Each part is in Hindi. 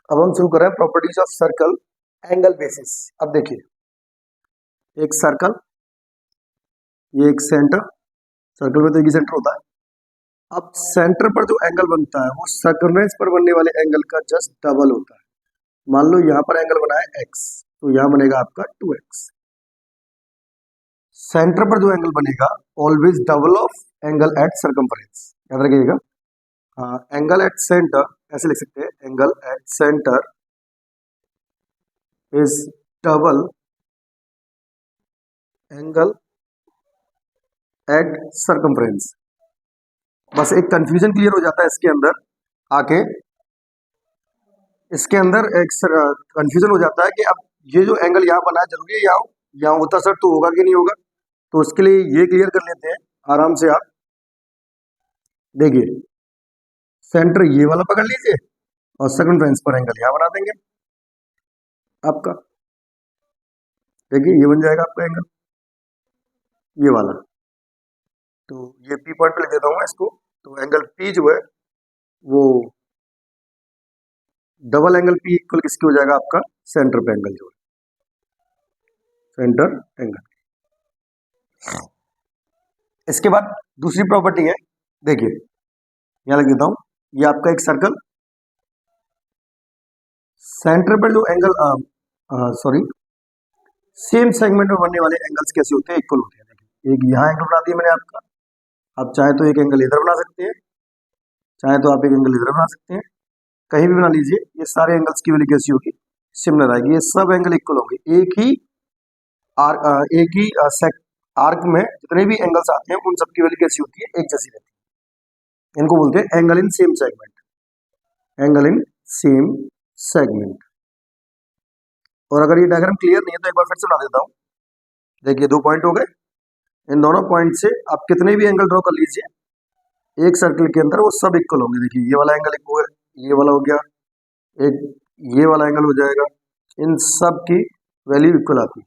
अब हम शुरू कर रहे हैं properties of circle angle basis. अब देखिए, एक सर्कल, ये एक सेंटर, सर्कल में तो एक ही सेंटर होता है। अब सेंटर पर जो एंगल बनता है वो सर्कमफ्रेंस पर बनने वाले एंगल का जस्ट डबल होता है। मान लो यहाँ पर एंगल बना है x, तो यहाँ बनेगा आपका 2x। सेंटर पर जो एंगल बनेगा always double of angle at circumference, याद रखिएगा। एंगल एट सेंटर ऐसे लिख सकते हैं, angle at centre is double angle at circumference. बस एक कंफ्यूजन क्लियर हो जाता है इसके अंदर आके, इसके अंदर एक कंफ्यूजन हो जाता है कि अब ये जो एंगल यहाँ बना है जरूरी है यहाँ होता सर तो होगा कि नहीं होगा। तो उसके लिए ये क्लियर कर लेते हैं आराम से। आप देखिए, सेंटर ये वाला पकड़ लीजिए और सर्कमफ्रेंस पर एंगल यहाँ बना देंगे आपका। देखिए ये बन जाएगा आपका एंगल ये वाला। तो ये पी पॉइंट पे लिख देता हूँ इसको। तो एंगल पी जो है वो डबल एंगल पी इक्वल किसकी हो जाएगा आपका, सेंटर पे एंगल जो है, सेंटर एंगल। इसके बाद दूसरी प्रॉपर्टी है, देखिए यहां लिख देता हूं, ये आपका एक सर्कल, सेंटर पर जो एंगल सेम सेगमेंट में बनने वाले एंगल्स कैसे होते हैं, इक्वल होते हैं। देखिए एक यहाँ एंगल बना दिया मैंने आपका, आप चाहे तो एक एंगल इधर बना सकते हैं, चाहे तो आप एक एंगल इधर बना सकते हैं, कहीं भी बना लीजिए। ये सारे एंगल्स की वैल्यू कैसी होगी, सिमिलर आएगी। ये सब एंगल इक्वल होंगे, एक ही आर्क में जितने भी एंगल्स आते हैं उन सब की वैल्यू कैसी होती है, एक जैसी रहती है। इनको बोलते हैं angle in same segment, angle in same segment. और अगर ये डायग्राम क्लियर नहीं है तो एक बार फिर से बना देता हूं। देखिए 2 पॉइंट हो गए, इन दोनों पॉइंट से आप कितने भी एंगल ड्रॉ कर लीजिए एक सर्कल के अंदर, वो सब इक्वल होंगे। देखिए ये वाला एंगल इक्वल, ये वाला हो गया, एक ये वाला एंगल हो जाएगा, इन सब की वैल्यू इक्वल आती है।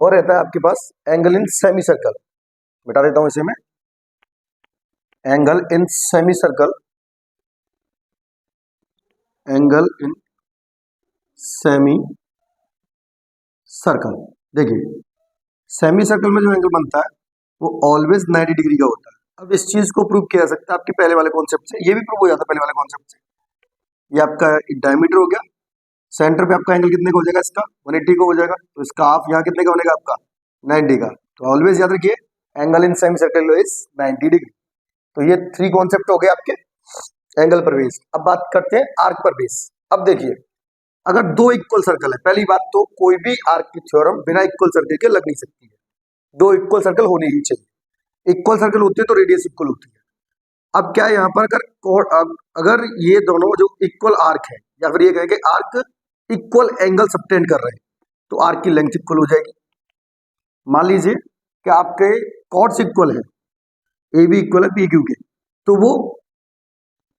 और रहता है आपके पास एंगल इन सेमी सर्कल, बता देता हूं इसे मैं, angle in semi circle, angle in semi circle. देखिए सेमी सर्कल में जो एंगल बनता है वो ऑलवेज 90 डिग्री का होता है। अब इस चीज को प्रूव किया जा सकता है आपके पहले वाले कॉन्सेप्ट से, ये भी प्रूव हो जाता है पहले वाले कॉन्सेप्ट से। ये आपका डायमीटर हो गया, सेंटर पे आपका एंगल कितने का हो जाएगा, इसका 180 का हो जाएगा, तो इसका हाफ यहाँ कितने का बनेगा आपका 90 का। तो ऑलवेज याद रखिए angle in semi circle is 90 degree. तो ये 3 कॉन्सेप्ट हो गए आपके एंगल पर बेस्ड। अब बात करते हैं आर्क पर बेस। अब देखिए अगर 2 इक्वल सर्कल है, पहली बात तो कोई भी आर्क की थ्योरम बिना इक्वल सर्कल के लग नहीं सकती है, 2 इक्वल सर्कल होने ही चाहिए। इक्वल सर्कल होते हैं तो रेडियस इक्वल होती है। अब क्या है यहाँ पर, अगर ये दोनों जो इक्वल आर्क है, या फिर ये कहें कि आर्क इक्वल एंगल सबटेंड कर रहे हैं, तो आर्क की लेंथ इक्वल हो जाएगी। मान लीजिए कि आपके कॉर्ड्स इक्वल है, ए बी इक्वल है पी क्यू के, तो वो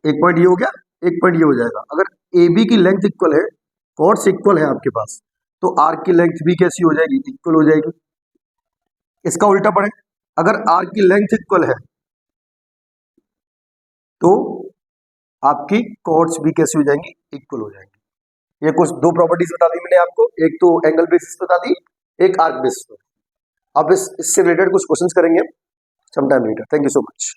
एक पॉइंट ये हो गया, एक पॉइंट ये हो जाएगा। अगर ए बी की लेंथ इक्वल है, कॉर्ड्स इक्वल है आपके पास, तो आर्क की लेंथ भी कैसी हो जाएगी, इक्वल हो जाएगी। इसका उल्टा पड़े, अगर आर्क की लेंथ इक्वल है तो आपकी कॉर्ड्स भी कैसी हो जाएंगी, इक्वल हो जाएंगी। ये कुछ 2 प्रॉपर्टीज बता दी मैंने आपको, एक तो एंगल बेसिस बता दी, एक आर्क बेसिस पर। अब इससे रिलेटेड कुछ क्वेश्चंस करेंगे some time later. Thank you so much.